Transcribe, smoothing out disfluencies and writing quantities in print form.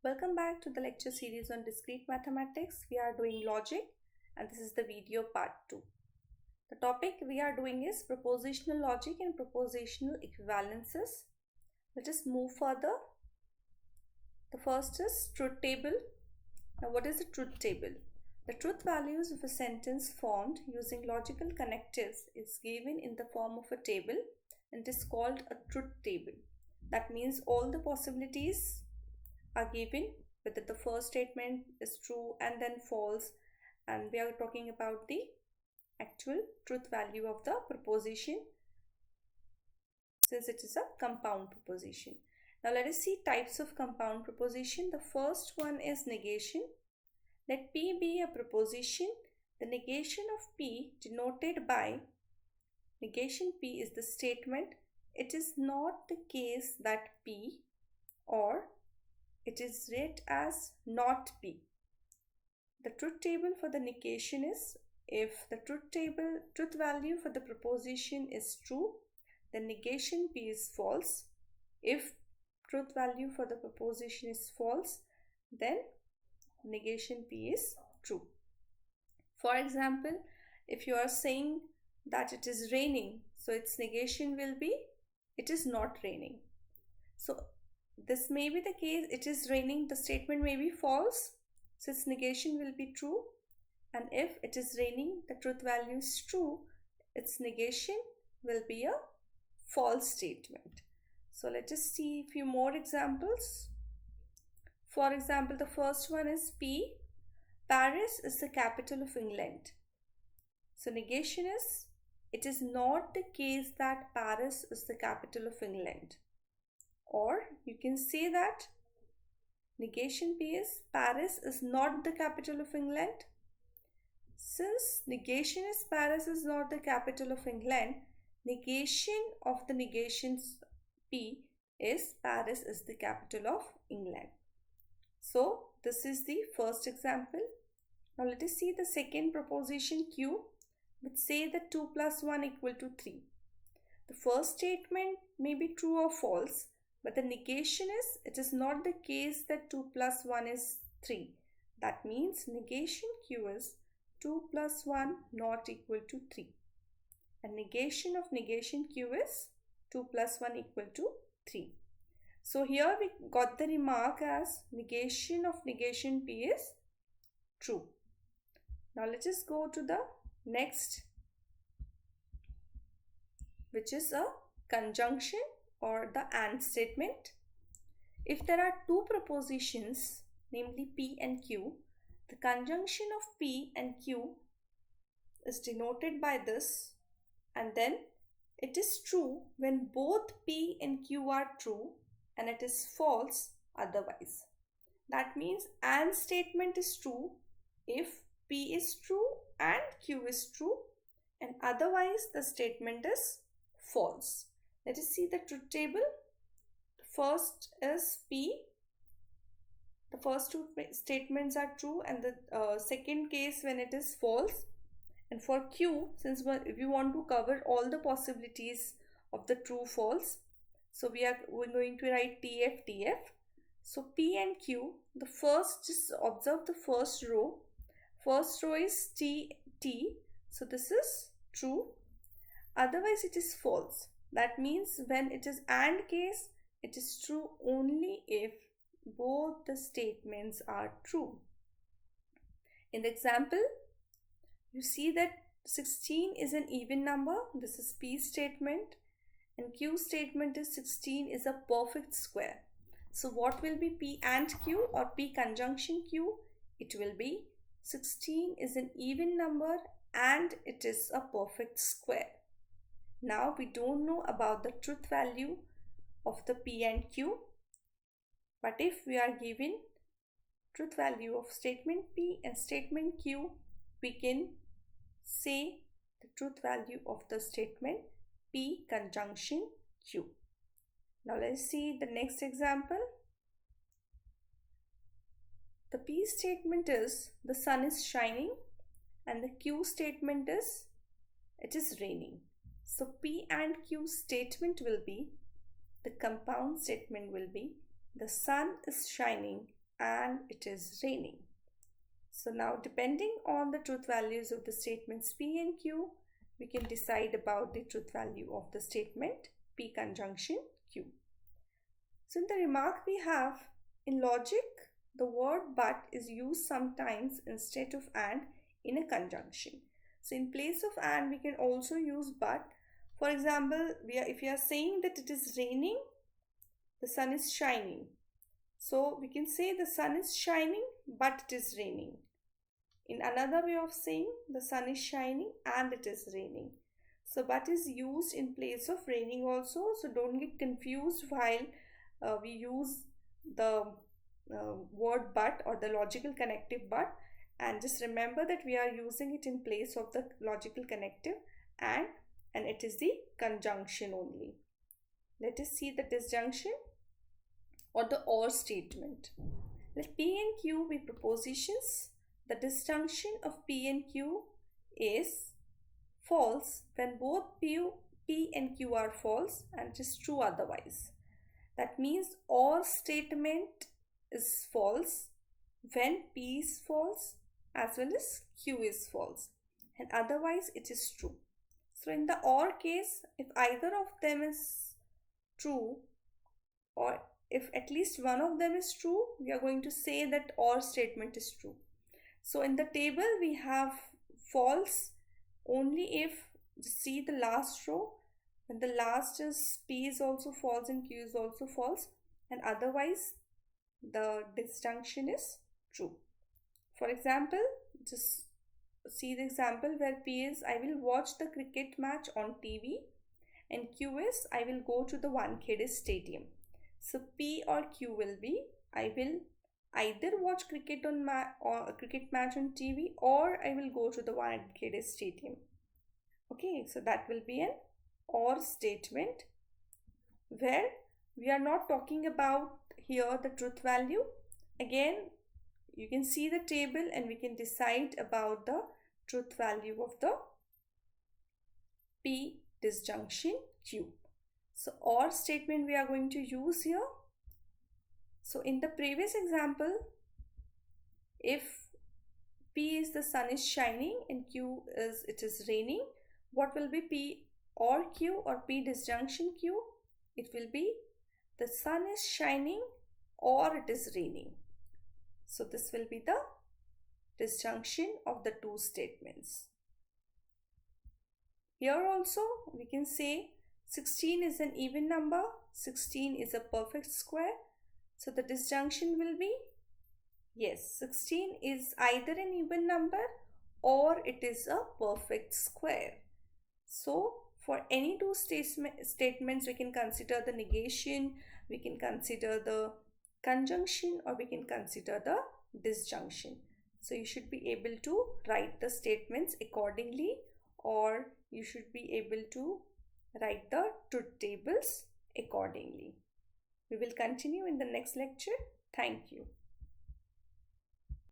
Welcome back to the lecture series on discrete mathematics. We are doing logic and this is the video part 2. The topic we are doing is propositional logic and propositional equivalences. Let us move further. The first is truth table. Now what is a truth table? The truth values of a sentence formed using logical connectives is given in the form of a table and is called a truth table. That means all the possibilities are given, whether the first statement is true and then false, and we are talking about the actual truth value of the proposition since it is a compound proposition. Now let us see types of compound proposition. The first one is negation. Let P be a proposition. The negation of P denoted by negation P is the statement it is not the case that P, or it is read as not P. The truth table for the negation is if the truth value for the proposition is true, then negation P is false. If truth value for the proposition is false, then negation P is true. For example, if you are saying that it is raining, so its negation will be it is not raining. So this may be the case, it is raining, the statement may be false, so its negation will be true. And if it is raining, the truth value is true, its negation will be a false statement. So let us see a few more examples. For example, the first one is P. Paris is the capital of England. So negation is it is not the case that Paris is the capital of England. Or you can say that negation P is Paris is not the capital of England. Since negation is Paris is not the capital of England, negation of the negations P is Paris is the capital of England. So this is the first example. Now let us see the second proposition Q, which say that 2 plus 1 equal to 3. The first statement may be true or false, but the negation is it is not the case that 2 plus 1 is 3. That means negation Q is 2 plus 1 not equal to 3. And negation of negation Q is 2 plus 1 equal to 3. So here we got the remark as negation of negation P is true. Now let us go to the next, which is a conjunction or the AND statement. If there are two propositions, namely P and Q, the conjunction of P and Q is denoted by this, and then it is true when both P and Q are true and it is false otherwise. That means AND statement is true if P is true and Q is true, and otherwise the statement is false. Let us see the truth table. First is P. The first two statements are true, and the second case when it is false. And for Q, since we want to cover all the possibilities of the true false, so we're going to write TF TF. So P and Q, the first, just observe the first row. First row is T T, so this is true. Otherwise it is false. That means when it is AND case, it is true only if both the statements are true. In the example, you see that 16 is an even number. This is P statement, and Q statement is 16 is a perfect square. So what will be P and Q or P conjunction Q? It will be 16 is an even number and it is a perfect square. Now we don't know about the truth value of the P and Q, but if we are given truth value of statement P and statement Q, we can say the truth value of the statement P conjunction Q. Now let's see the next example. The P statement is the sun is shining, and the Q statement is it is raining. So P and Q statement will be, the compound statement will be, the sun is shining and it is raining. So now, depending on the truth values of the statements P and Q, we can decide about the truth value of the statement P conjunction Q. So in the remark we have, in logic, the word but is used sometimes instead of and in a conjunction. So in place of and, we can also use but. For example, if we are saying that it is raining, the sun is shining. So we can say the sun is shining but it is raining. In another way of saying, the sun is shining and it is raining. So but is used in place of raining also. So don't get confused while we use the word but or the logical connective but, and just remember that we are using it in place of the logical connective and it is the conjunction only. Let us see the disjunction or the or statement. Let P and Q be prepositions. The disjunction of P and Q is false when both P and Q are false and it is true otherwise. That means or statement is false when P is false as well as Q is false, and otherwise it is true. So in the or case, if either of them is true or if at least one of them is true, we are going to say that or statement is true. So in the table we have false only if, see the last row, when the last is P is also false and Q is also false, and otherwise the disjunction is true. For example, just see the example where P is I will watch the cricket match on TV and Q is I will go to the Wankhede stadium. So P or Q will be I will either watch cricket or a cricket match on TV or I will go to the Wankhede stadium. Okay, so that will be an or statement where we are not talking about here the truth value. Again, you can see the table and we can decide about the truth value of the P disjunction Q. So or statement we are going to use here. So in the previous example, if P is the sun is shining and Q is it is raining, what will be P or Q or P disjunction Q? It will be the sun is shining or it is raining. So this will be the disjunction of the two statements. Here also we can say 16 is an even number, 16 is a perfect square. So the disjunction will be, yes, 16 is either an even number or it is a perfect square. So for any two statements, we can consider the negation, we can consider the conjunction, or we can consider the disjunction. So you should be able to write the statements accordingly, or you should be able to write the truth tables accordingly. We will continue in the next lecture. Thank you.